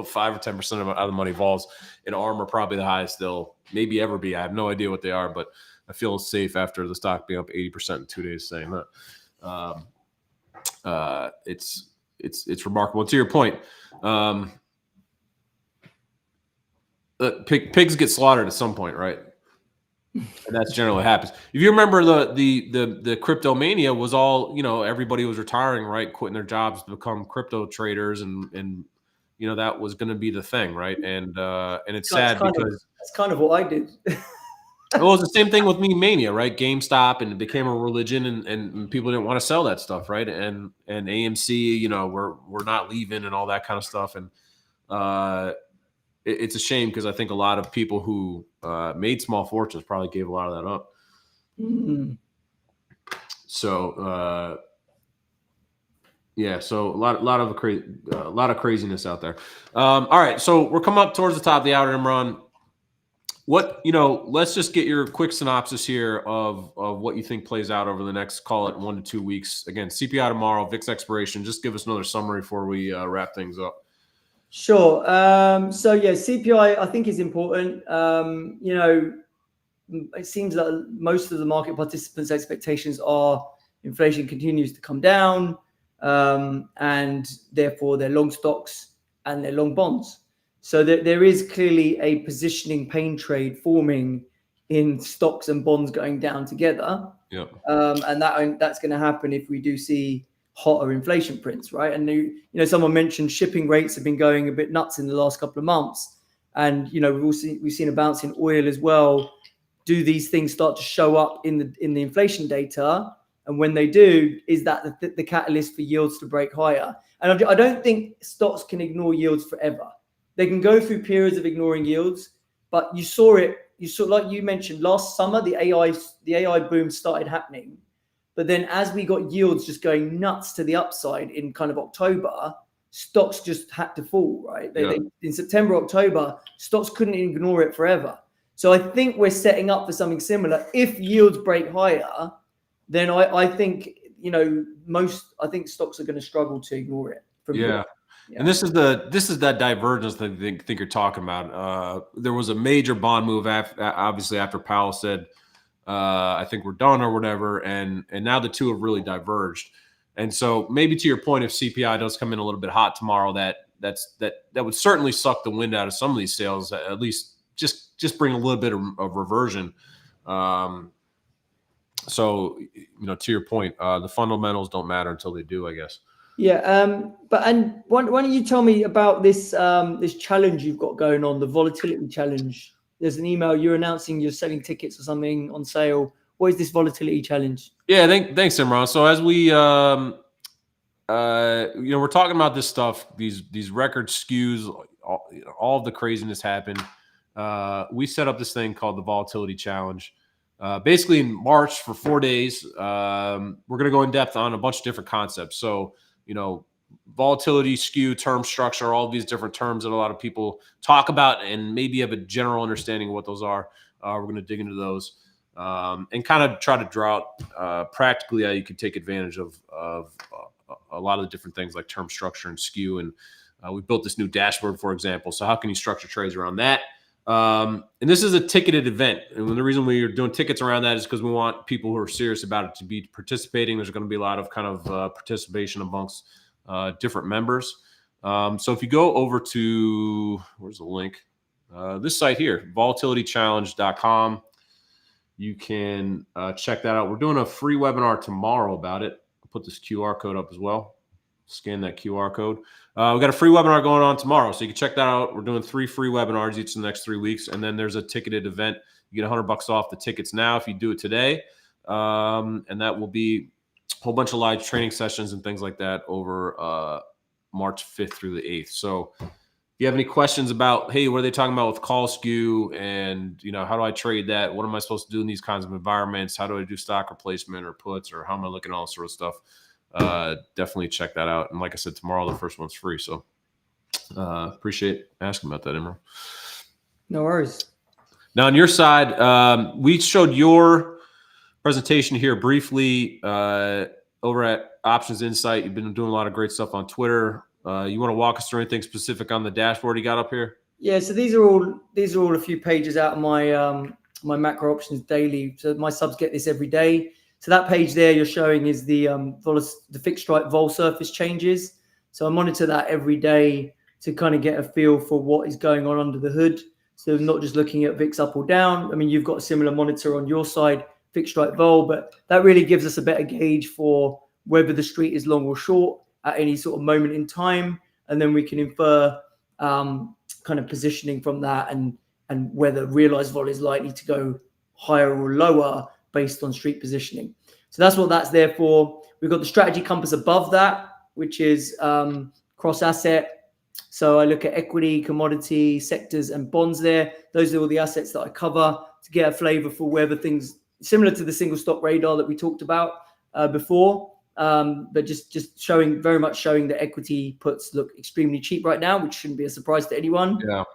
5 or 10% of the money vols in ARM are probably the highest they'll maybe ever be. I have no idea what they are, but I feel safe after the stock being up 80% in 2 days saying that. It's remarkable. And to your point, pigs get slaughtered at some point, right? And that's generally what happens. If you remember, the crypto mania was all, everybody was retiring, right, quitting their jobs to become crypto traders, and that was going to be the thing, right? And it's sad because that's kind of what I did. Well, it was the same thing with me mania, right? GameStop, and it became a religion, and people didn't want to sell that stuff, right? And AMC, we're not leaving and all that kind of stuff, and it's a shame because I think a lot of people who made small fortunes probably gave a lot of that up. Mm-hmm. So so a lot of craziness out there. All right, so we're coming up towards the top of the hour, Imran. Let's just get your quick synopsis here of what you think plays out over the next, call it 1 to 2 weeks. Again, CPI tomorrow, VIX expiration. Just give us another summary before we wrap things up. Sure. So yeah, CPI I think is important. It seems that most of the market participants' expectations are inflation continues to come down, and therefore they're long stocks and they're long bonds. So there is clearly a positioning pain trade forming in stocks and bonds going down together. Yeah. And that's going to happen if we do see hotter inflation prints, right? And someone mentioned shipping rates have been going a bit nuts in the last couple of months, and we've seen a bounce in oil as well. Do these things start to show up in the inflation data? And when they do, is that the catalyst for yields to break higher? And I don't think stocks can ignore yields forever. They can go through periods of ignoring yields, but you saw it you saw, like you mentioned last summer, the AI boom started happening, but then as we got yields just going nuts to the upside in kind of October, stocks just had to fall, right? They in September, October, stocks couldn't ignore it forever. So I think we're setting up for something similar. If yields break higher, then I think, you know, I think stocks are going to struggle to ignore it from here. Yeah. And this is that divergence that I think you're talking about. There was a major bond move obviously after Powell said, I think we're done or whatever, and now the two have really diverged. And so maybe to your point, if CPI does come in a little bit hot tomorrow, that would certainly suck the wind out of some of these sales. At least just bring a little bit of reversion. So, you know, to your point, the fundamentals don't matter until they do, I guess. Yeah. But why don't you tell me about this this challenge you've got going on, the volatility challenge? There's an email you're announcing you're selling tickets or something on sale. What is this volatility challenge? Yeah, thanks, Imran. So as we, you know, we're talking about this stuff, these record skews, all of the craziness happened. We set up this thing called the Volatility Challenge. Basically, in March for 4 days, we're going to go in depth on a bunch of different concepts. So, you know, volatility, skew, term structure, all these different terms that a lot of people talk about and maybe have a general understanding of what those are. We're going to dig into those and kind of try to draw out practically how you can take advantage of a lot of the different things like term structure and skew. And we built this new dashboard, for example. So how can you structure trades around that? And this is a ticketed event. And the reason we are doing tickets around that is because we want people who are serious about it to be participating. There's going to be a lot of kind of participation amongst different members. So if you go over to, where's the link? This site here, volatilitychallenge.com. You can check that out. We're doing a free webinar tomorrow about it. I'll put this QR code up as well. Scan that QR code. We got a free webinar going on tomorrow, so you can check that out. We're doing 3 free webinars each of the next 3 weeks, and then there's a ticketed event. You get $100 off the tickets now if you do it today, and that will be a whole bunch of live training sessions and things like that over March 5th through the 8th. So if you have any questions about, hey, what are they talking about with call skew, and you know, how do I trade that? What am I supposed to do in these kinds of environments? How do I do stock replacement or puts, or how am I looking at all sort of stuff? Definitely check that out. And like I said, tomorrow the first one's free. So appreciate asking about that, Imran. No worries. Now on your side, we showed your presentation here briefly over at Options Insight. You've been doing a lot of great stuff on Twitter. You want to walk us through anything specific on the dashboard you got up here? Yeah, so these are all a few pages out of my my macro options daily. So my subs get this every day. So that page there you're showing is the fixed strike vol surface changes. So I monitor that every day to kind of get a feel for what is going on under the hood. So not just looking at VIX up or down. I mean, you've got a similar monitor on your side, fixed strike vol, but that really gives us a better gauge for whether the street is long or short at any sort of moment in time. And then we can infer kind of positioning from that and whether realized vol is likely to go higher or lower based on street positioning. So that's what that's there for. We've got the strategy compass above that, which is cross asset. So I look at equity, commodity, sectors, and bonds there. Those are all the assets that I cover to get a flavor for whether things similar to the single stock radar that we talked about before, but just showing that equity puts look extremely cheap right now, which shouldn't be a surprise to anyone. Yeah.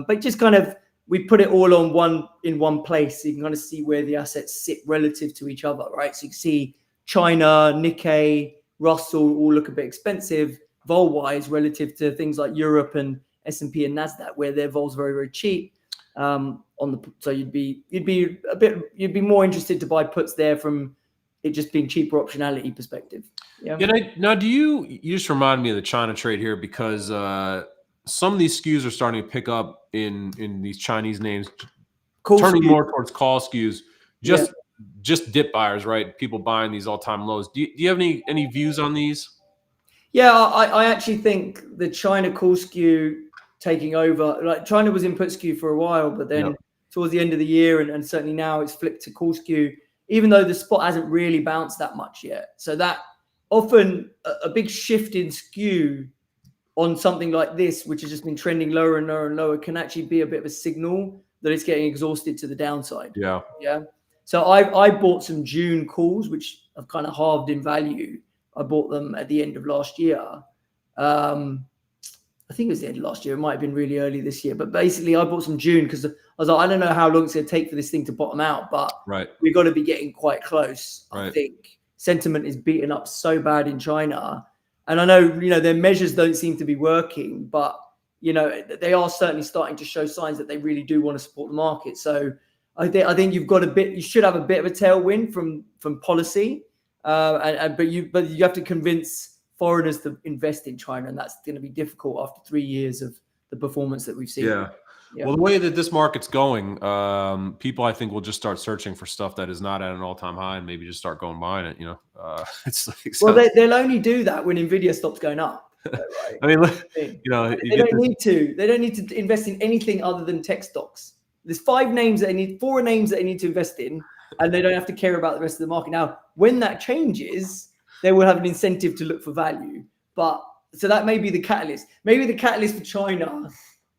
But just kind of, we put it all on one place, so you can kind of see where the assets sit relative to each other, right? So you can see China, Nikkei, Russell all look a bit expensive vol-wise relative to things like Europe and S&P and Nasdaq, where their vol's very, very cheap. So you'd be more interested to buy puts there from it just being cheaper optionality perspective. Yeah. Now, you just remind me of the China trade here, because some of these skews are starting to pick up in these Chinese names, turning more towards call skews, just dip buyers, right? People buying these all-time lows. Do you have any views on these? Yeah, I actually think the China call skew taking over, like China was in put skew for a while, but then towards the end of the year and certainly now it's flipped to call skew, even though the spot hasn't really bounced that much yet. So that often a big shift in skew on something like this, which has just been trending lower and lower and lower, can actually be a bit of a signal that it's getting exhausted to the downside. Yeah. Yeah. So I bought some June calls, which have kind of halved in value. I bought them at the end of last year. I think it was the end of last year. It might have been really early this year. But basically, I bought some June because I was like, I don't know how long it's going to take for this thing to bottom out. But we've got to be getting quite close, I think. Sentiment is beaten up so bad in China. And I know, their measures don't seem to be working. But, they are certainly starting to show signs that they really do want to support the market. So I think you should have a bit of a tailwind from policy. But you have to convince foreigners to invest in China, and that's going to be difficult after 3 years of the performance that we've seen. Yeah. Well, the way that this market's going, people I think will just start searching for stuff that is not at an all-time high and maybe just start going buying it. It's like, well, they'll only do that when Nvidia stops going up. Right? I mean, they don't need to invest in anything other than tech stocks. There's four names that they need to invest in, and they don't have to care about the rest of the market. Now, when that changes, they will have an incentive to look for value. But so that may be the catalyst. Maybe the catalyst for China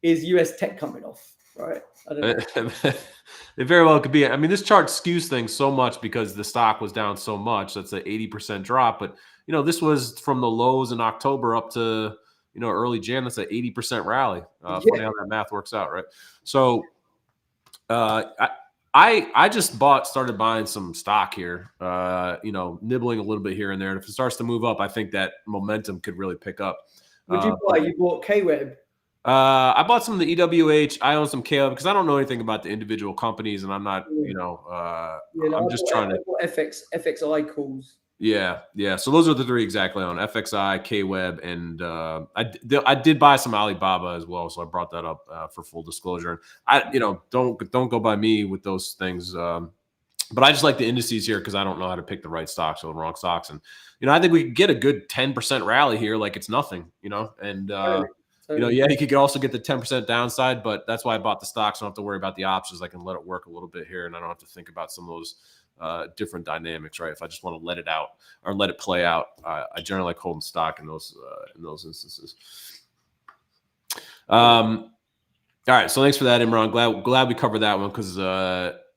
is US tech coming off, right? I don't know. It very well could be. I mean, this chart skews things so much because the stock was down so much. That's an 80% drop. But, this was from the lows in October up to, early Jan. That's an 80% rally. Funny how that math works out, right? So I just started buying some stock here, nibbling a little bit here and there. And if it starts to move up, I think that momentum could really pick up. What did you buy? You bought KWeb? I bought some of the EWH. I own some KWeb because I don't know anything about the individual companies, and I'm not, I'm just trying to FXI calls. Yeah. So those are the three exactly on FXI, KWeb, and I did buy some Alibaba as well, so I brought that up for full disclosure. And don't go by me with those things, but I just like the indices here because I don't know how to pick the right stocks or the wrong stocks, and I think we could get a good 10% rally here, like it's nothing, and. You could also get the 10% downside, but that's why I bought the stocks. So I don't have to worry about the options. I can let it work a little bit here, and I don't have to think about some of those different dynamics, right? If I just want to let it out or let it play out, I generally like holding stock in those instances. All right, so thanks for that, Imran. Glad we covered that one because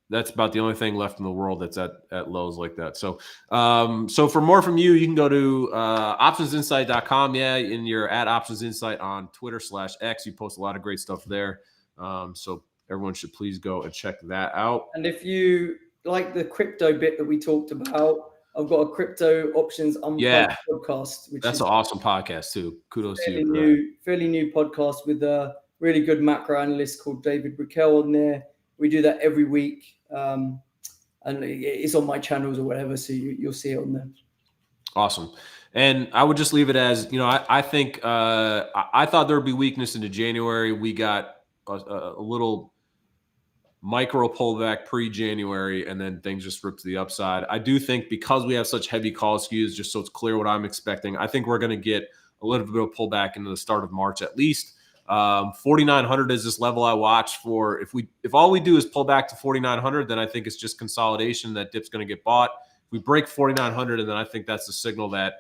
that's about the only thing left in the world that's at lows like that. So for more from you can go to optionsinsight.com. Yeah, and you're at optionsinsight on Twitter/X. You post a lot of great stuff there. So everyone should please go and check that out. And if you like the crypto bit that we talked about, I've got a crypto options unplugged podcast. That's an awesome podcast too. Kudos to you. Fairly new podcast with a really good macro analyst called David Brickell on there. We do that every week, and it's on my channels or whatever, so you'll see it on there. Awesome. And I would just leave it as, I think I thought there would be weakness into January. We got a little micro pullback pre-January, and then things just ripped to the upside. I do think because we have such heavy call skews, just so it's clear what I'm expecting, I think we're going to get a little bit of pullback into the start of March at least. 4,900 is this level I watch for. If all we do is pull back to 4,900, then I think it's just consolidation. That dip's going to get bought. If we break 4,900, and then I think that's the signal that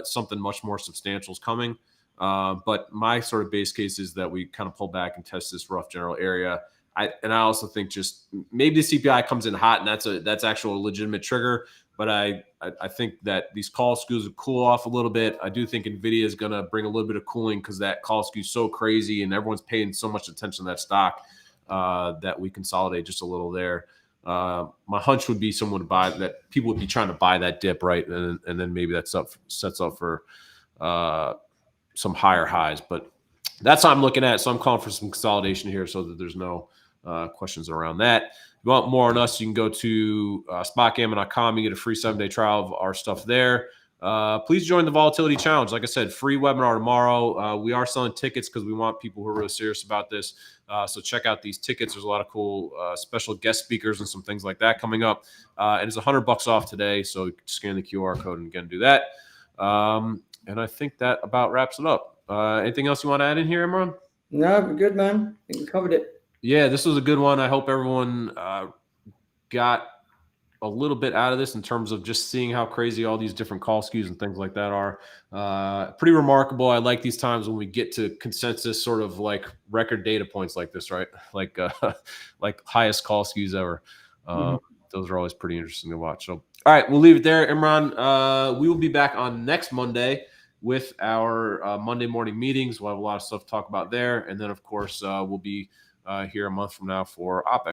something much more substantial is coming. But my sort of base case is that we kind of pull back and test this rough general area. I also think just maybe the CPI comes in hot, and that's actual legitimate trigger. But I think that these call skews will cool off a little bit. I do think Nvidia is going to bring a little bit of cooling because that call skew is so crazy, and everyone's paying so much attention to that stock that we consolidate just a little there. My hunch would be people would be trying to buy that dip, right, and then maybe that sets up for some higher highs. But that's what I'm looking at. So I'm calling for some consolidation here so that there's no questions around that. If you want more on us, you can go to SpotGamma.com. You get a free 7-day trial of our stuff there. Please join the Volatility Challenge. Like I said, free webinar tomorrow. We are selling tickets because we want people who are really serious about this. So check out these tickets. There's a lot of cool special guest speakers and some things like that coming up. And it's $100 off today. So scan the QR code and again do that. And I think that about wraps it up. Anything else you want to add in here, Imran? No, we're good, man. I think we covered it. Yeah, this was a good one. I hope everyone got a little bit out of this in terms of just seeing how crazy all these different call skews and things like that are. Pretty remarkable. I like these times when we get to consensus sort of like record data points like this, right? Like like highest call skews ever. Those are always pretty interesting to watch. So, all right, we'll leave it there. Imran, we will be back on next Monday with our Monday morning meetings. We'll have a lot of stuff to talk about there. And then, of course, we'll be here a month from now for OPEX.